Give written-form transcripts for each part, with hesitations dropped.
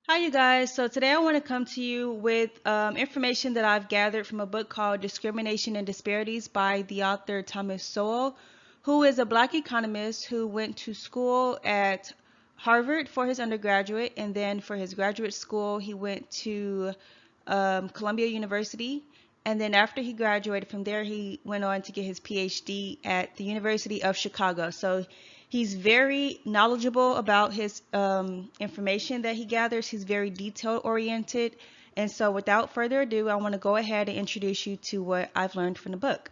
Hi, you guys. So today I want to come to you with information that I've gathered from a book called Discrimination and Disparities by the author Thomas Sowell, who is a black economist who went to school at Harvard for his undergraduate, and then for his graduate school, he went to Columbia University. And then after he graduated from there, he went on to get his PhD at the University of Chicago. So he's very knowledgeable about his information that he gathers. He's very detail oriented. And so without further ado, I want to go ahead and introduce you to what I've learned from the book.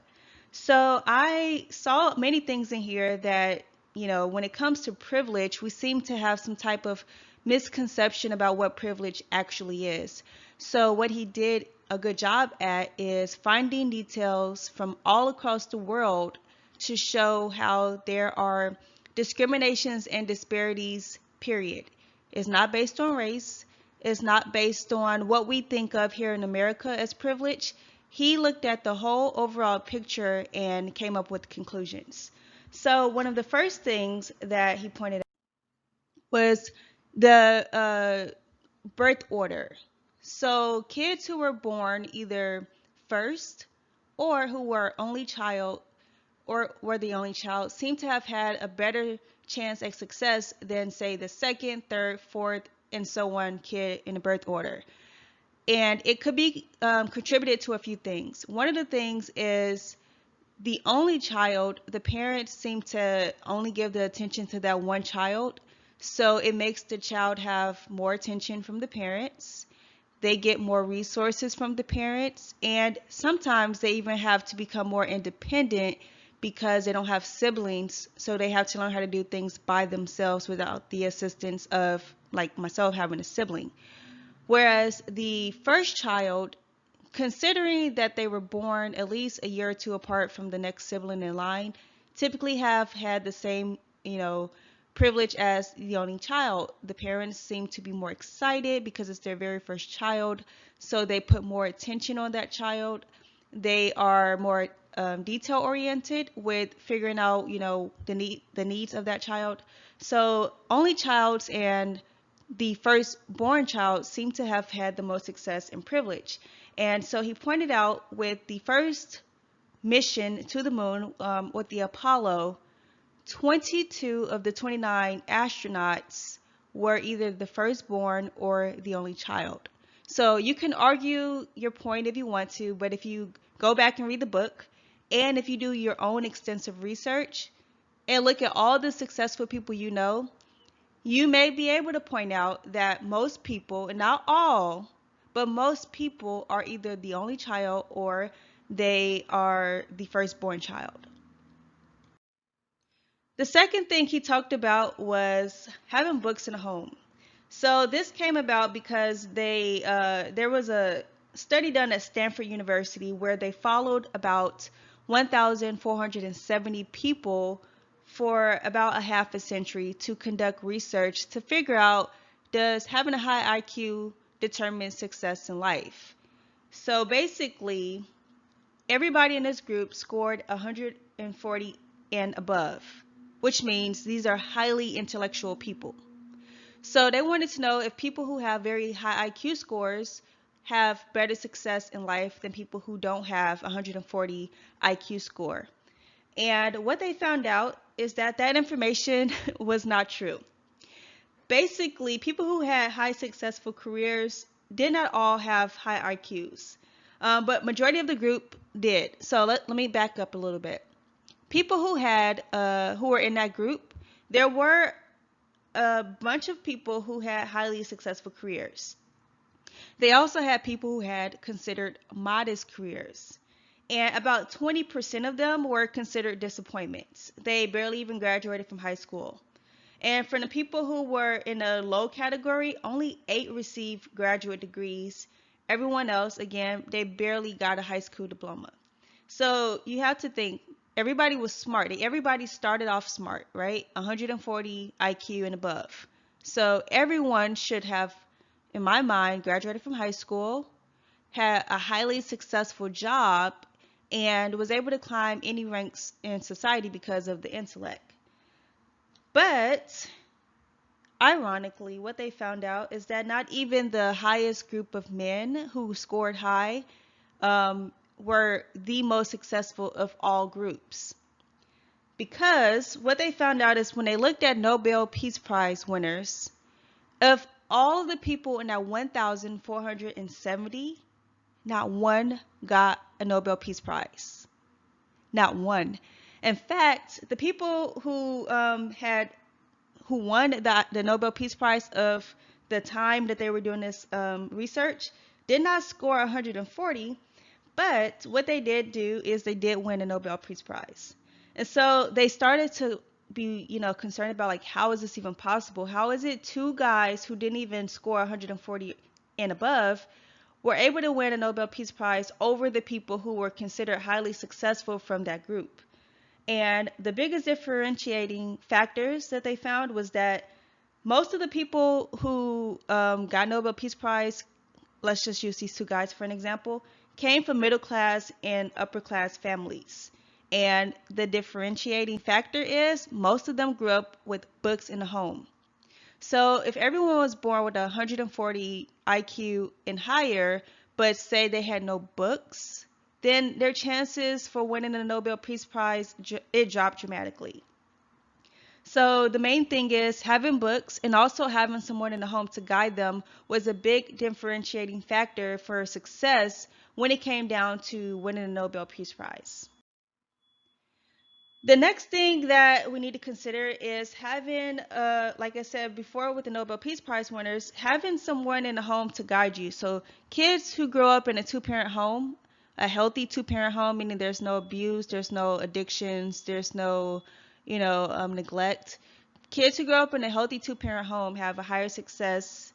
So I saw many things in here that, when it comes to privilege, we seem to have some type of misconception about what privilege actually is. So what he did a good job at is finding details from all across the world to show how there are discriminations and disparities, period. It's not based on race. It's not based on what we think of here in America as privilege. He looked at the whole overall picture and came up with conclusions. So one of the first things that he pointed out was the birth order. So kids who were born either first or who were only child or were the only child seem to have had a better chance at success than, say, the second, third, fourth, and so on kid in the birth order. And it could be contributed to a few things. One of the things is the only child, the parents seem to only give the attention to that one child. So it makes the child have more attention from the parents. They get more resources from the parents. And sometimes they even have to become more independent because they don't have siblings. So they have to learn how to do things by themselves without the assistance of, like myself, having a sibling. Whereas the first child, considering that they were born at least a year or two apart from the next sibling in line, typically have had the same, privilege as the only child. The parents seem to be more excited because it's their very first child, so they put more attention on that child. They are more detail oriented with figuring out, the needs of that child. So only childs and the firstborn child seem to have had the most success and privilege. And so he pointed out with the first mission to the moon, with the Apollo, 22 of the 29 astronauts were either the firstborn or the only child. So you can argue your point if you want to, but if you go back and read the book, and if you do your own extensive research and look at all the successful people you know, you may be able to point out that most people, and not all, but most people are either the only child or they are the firstborn child. The second thing he talked about was having books in a home. So this came about because there was a study done at Stanford University where they followed about 1,470 people for about a half a century to conduct research to figure out, does having a high IQ determine success in life? So basically, everybody in this group scored 140 and above, which means these are highly intellectual people. So they wanted to know if people who have very high IQ scores have better success in life than people who don't have 140 IQ score. And what they found out is that that information was not true. Basically, people who had high successful careers did not all have high IQs, but majority of the group did. So let me back up a little bit. People who were in that group, there were a bunch of people who had highly successful careers. They also had people who had considered modest careers. And about 20% of them were considered disappointments. They barely even graduated from high school. And for the people who were in a low category, only 8 received graduate degrees. Everyone else, again, they barely got a high school diploma. So you have to think, everybody was smart. Everybody started off smart, right? 140 IQ and above. So everyone should have, in my mind, graduated from high school, had a highly successful job, and was able to climb any ranks in society because of the intellect. But ironically, what they found out is that not even the highest group of men who scored high were the most successful of all groups. Because what they found out is when they looked at Nobel Peace Prize winners, of all of the people in that 1,470, not one got a Nobel Peace Prize. Not one. In fact, the people who won the Nobel Peace Prize of the time that they were doing this research did not score 140, but what they did do is they did win a Nobel Peace Prize. And so they started to be, concerned about, like, how is this even possible? How is it two guys who didn't even score 140 and above were able to win a Nobel Peace Prize over the people who were considered highly successful from that group? And the biggest differentiating factors that they found was that most of the people who got Nobel Peace Prize, let's just use these two guys for an example, came from middle class and upper class families. And the differentiating factor is most of them grew up with books in the home. So if everyone was born with 140 IQ and higher, but say they had no books, then their chances for winning the Nobel Peace Prize, it dropped dramatically. So the main thing is having books and also having someone in the home to guide them was a big differentiating factor for success when it came down to winning the Nobel Peace Prize. The next thing that we need to consider is having, like I said before with the Nobel Peace Prize winners, having someone in the home to guide you. So kids who grow up in a two-parent home, a healthy two-parent home, meaning there's no abuse, there's no addictions, there's no, neglect. Kids who grow up in a healthy two-parent home have a higher success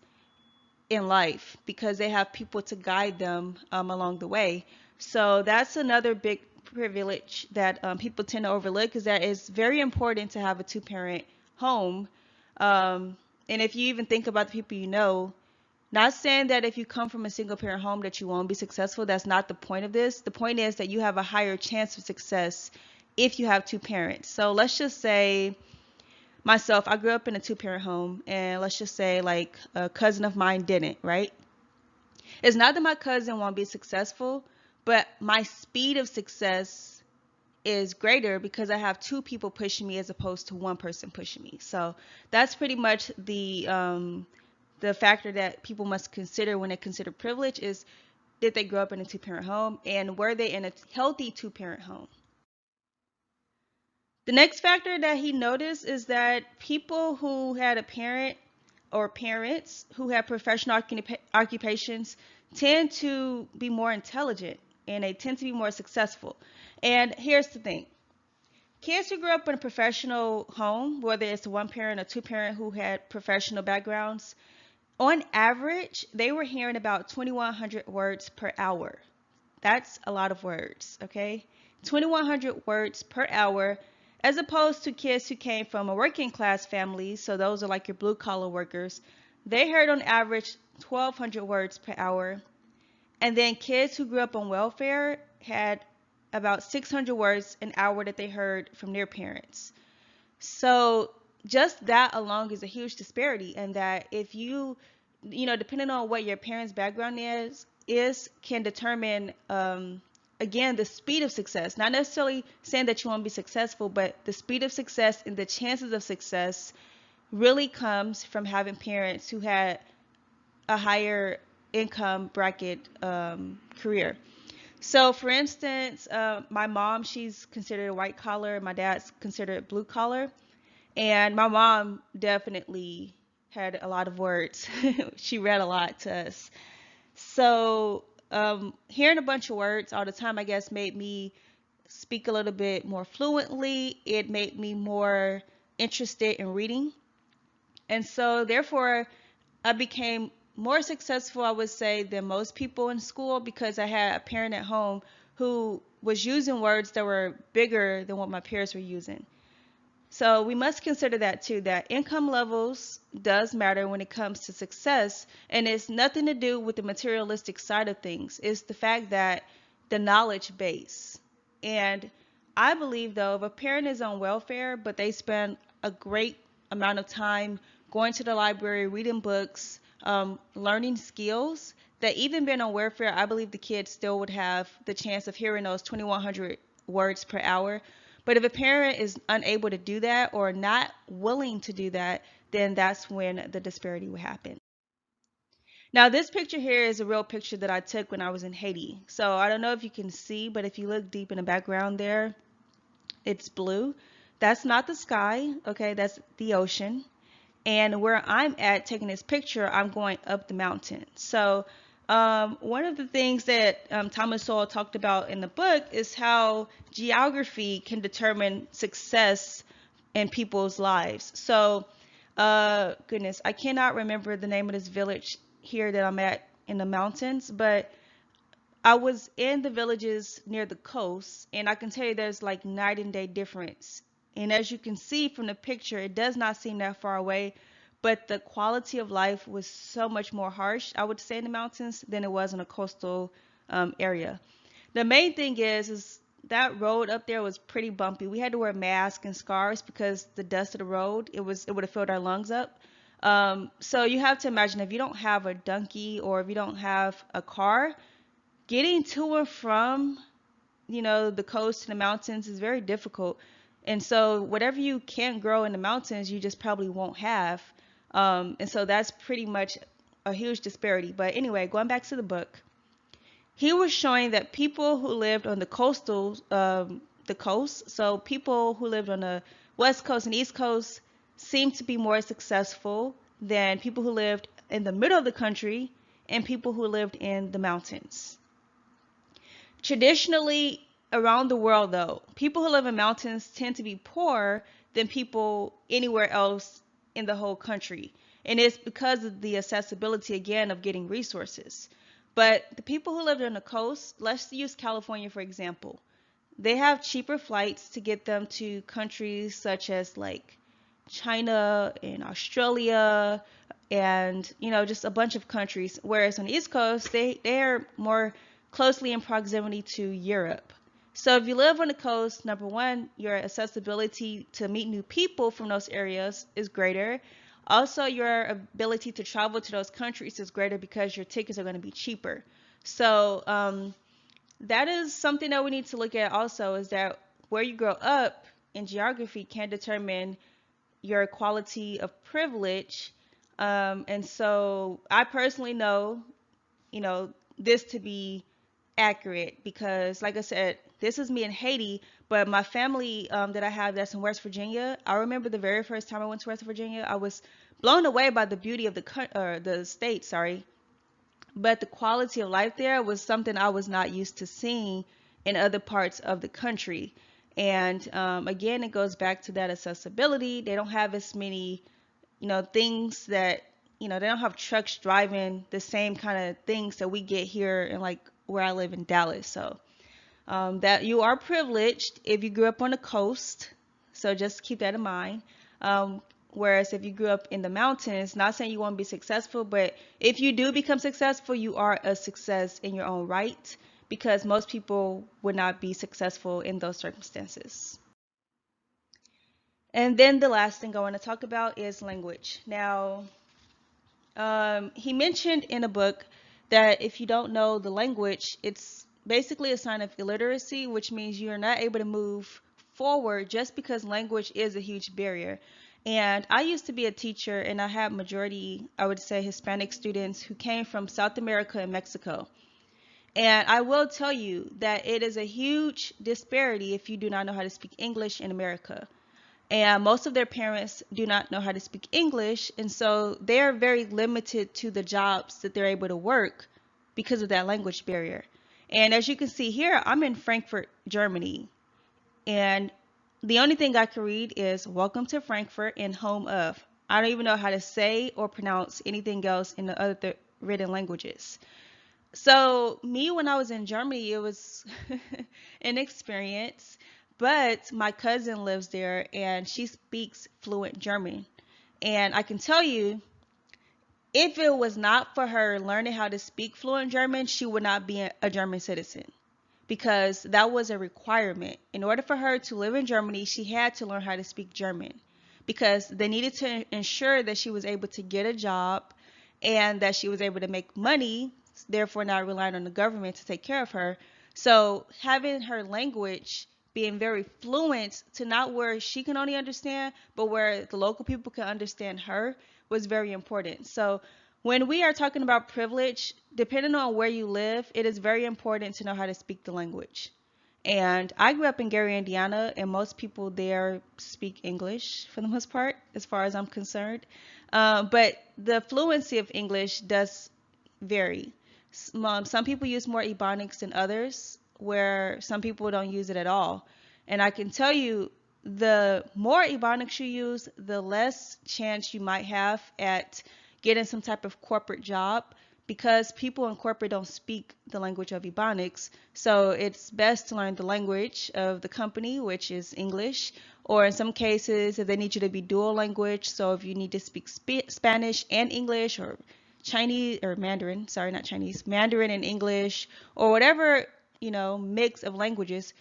in life because they have people to guide them along the way. So that's another big privilege that people tend to overlook, is that it's very important to have a two-parent home. And if you even think about the people you know, not saying that if you come from a single-parent home that you won't be successful. That's not the point of this. The point is that you have a higher chance of success if you have two parents. So let's just say myself, I grew up in a two-parent home, and let's just say like a cousin of mine didn't, right? It's not that my cousin won't be successful, but my speed of success is greater because I have two people pushing me as opposed to one person pushing me. So that's pretty much the factor that people must consider when they consider privilege, is did they grow up in a two-parent home and were they in a healthy two-parent home? The next factor that he noticed is that people who had a parent or parents who had professional occupations tend to be more intelligent and they tend to be more successful. And here's the thing. Kids who grew up in a professional home, whether it's one parent or two parent who had professional backgrounds, on average, they were hearing about 2,100 words per hour. That's a lot of words, okay? 2,100 words per hour, as opposed to kids who came from a working class family, so those are like your blue collar workers. They heard on average 1,200 words per hour. And then kids who grew up on welfare had about 600 words an hour that they heard from their parents. So just that alone is a huge disparity, and that if you, depending on what your parents' background is can determine, again, the speed of success. Not necessarily saying that you won't be successful, but the speed of success and the chances of success really comes from having parents who had a higher income bracket career. So for instance, my mom, she's considered white collar, my dad's considered blue collar, and my mom definitely had a lot of words. She read a lot to us. So hearing a bunch of words all the time, I guess, made me speak a little bit more fluently. It made me more interested in reading. And so therefore, I became more successful, I would say, than most people in school because I had a parent at home who was using words that were bigger than what my peers were using. So we must consider that too, that income levels does matter when it comes to success, and it's nothing to do with the materialistic side of things. It's the fact that the knowledge base. And I believe, though, if a parent is on welfare, but they spend a great amount of time going to the library, reading books, learning skills, that even being on welfare, I believe the kids still would have the chance of hearing those 2,100 words per hour. But if a parent is unable to do that or not willing to do that, then that's when the disparity will happen. Now, this picture here is a real picture that I took when I was in Haiti. So I don't know if you can see, but if you look deep in the background there, it's blue. That's not the sky, okay? That's the ocean. And where I'm at taking this picture, I'm going up the mountain. So one of the things that Thomas Sowell talked about in the book is how geography can determine success in people's lives. So, goodness, I cannot remember the name of this village here that I'm at in the mountains, but I was in the villages near the coast, and I can tell you there's like night and day difference. And as you can see from the picture, it does not seem that far away, but the quality of life was so much more harsh, I would say, in the mountains than it was in a coastal area. The main thing is that road up there was pretty bumpy. We had to wear masks and scarves because the dust of the road, it would have filled our lungs up. So you have to imagine if you don't have a donkey or if you don't have a car, getting to and from, the coast to the mountains is very difficult. And so whatever you can't grow in the mountains, you just probably won't have. And so that's pretty much a huge disparity. But anyway, going back to the book, he was showing that people who lived on the coast, so people who lived on the west coast and east coast seemed to be more successful than people who lived in the middle of the country and people who lived in the mountains. Traditionally, around the world, though, people who live in mountains tend to be poorer than people anywhere else in the whole country. And it's because of the accessibility, again, of getting resources. But the people who live on the coast, let's use California, for example. They have cheaper flights to get them to countries such as like China and Australia and, just a bunch of countries. Whereas on the East Coast, they're more closely in proximity to Europe. So if you live on the coast, number one, your accessibility to meet new people from those areas is greater. Also, your ability to travel to those countries is greater because your tickets are going to be cheaper. So that is something that we need to look at also, is that where you grow up in geography can determine your quality of privilege. And so I personally know, this to be accurate because, like I said, this is me in Haiti, but my family that I have that's in West Virginia, I remember the very first time I went to West Virginia, I was blown away by the beauty of the state, sorry. But the quality of life there was something I was not used to seeing in other parts of the country. And again, it goes back to that accessibility. They don't have as many, things that, they don't have trucks driving the same kind of things that we get here in like where I live in Dallas. So that you are privileged if you grew up on the coast. So just keep that in mind. Whereas if you grew up in the mountains, not saying you won't be successful, but if you do become successful, you are a success in your own right, because most people would not be successful in those circumstances. And then the last thing I want to talk about is language. Now, he mentioned in a book that if you don't know the language, it's basically a sign of illiteracy, which means you're not able to move forward just because language is a huge barrier. And I used to be a teacher, and I had majority, I would say, Hispanic students who came from South America and Mexico. And I will tell you that it is a huge disparity if you do not know how to speak English in America. And most of their parents do not know how to speak English, and so they're very limited to the jobs that they're able to work because of that language barrier. And as you can see here, I'm in Frankfurt, Germany, and the only thing I can read is "Welcome to Frankfurt" and "Home of." I don't even know how to say or pronounce anything else in the other written languages. So me, when I was in Germany, it was an experience. But my cousin lives there and she speaks fluent German. And I can tell you, if it was not for her learning how to speak fluent German, she would not be a German citizen, because that was a requirement. In order for her to live in Germany, she had to learn how to speak German, because they needed to ensure that she was able to get a job and that she was able to make money, therefore not relying on the government to take care of her. So having her language being very fluent to not where she can only understand, but where the local people can understand her was very important. So when we are talking about privilege, depending on where you live, it is very important to know how to speak the language. And I grew up in Gary, Indiana, and most people there speak English for the most part, as far as I'm concerned. But the fluency of English does vary. Some people use more Ebonics than others, where some people don't use it at all. And I can tell you, the more Ebonics you use, the less chance you might have at getting some type of corporate job, because people in corporate don't speak the language of Ebonics. So it's best to learn the language of the company, which is English, or in some cases, if they need you to be dual language, so if you need to speak Spanish and English, or Chinese or Mandarin, sorry, not Chinese, Mandarin and English, or whatever, mix of languages,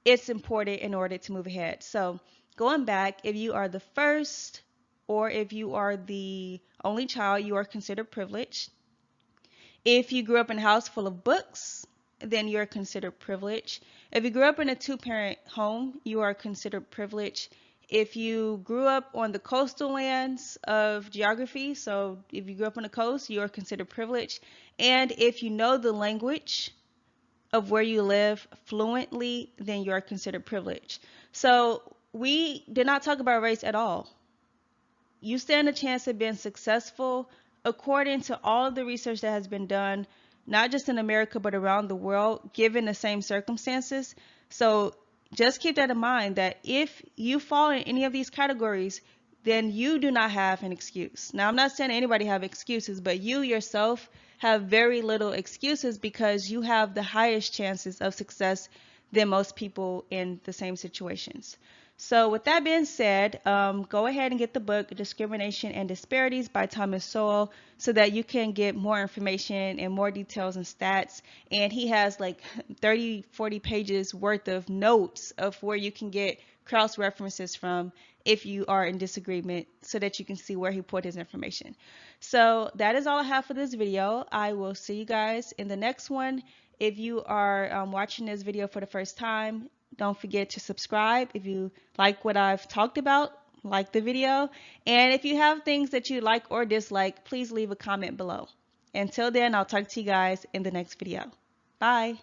it's important in order to move ahead. So going back, if you are the first or if you are the only child, you are considered privileged. If you grew up in a house full of books, then you're considered privileged. If you grew up in a two-parent home, you are considered privileged. If you grew up on the coastal lands of geography, so if you grew up on the coast, you are considered privileged. And if you know the language of where you live fluently, then you are considered privileged. So we did not talk about race at all. You stand a chance of being successful according to all of the research that has been done, not just in America, but around the world, given the same circumstances. So just keep that in mind, that if you fall in any of these categories, then you do not have an excuse. Now, I'm not saying anybody have excuses, but you yourself have very little excuses, because you have the highest chances of success than most people in the same situations. So with that being said, go ahead and get the book Discrimination and Disparities by Thomas Sowell, so that you can get more information and more details and stats. And he has like 30, 40 pages worth of notes of where you can get cross references from if you are in disagreement, so that you can see where he put his information. So that is all I have for this video. I will see you guys in the next one. If you are watching this video for the first time, don't forget to subscribe. If you like what I've talked about, like the video. And if you have things that you like or dislike, please leave a comment below. Until then, I'll talk to you guys in the next video. Bye.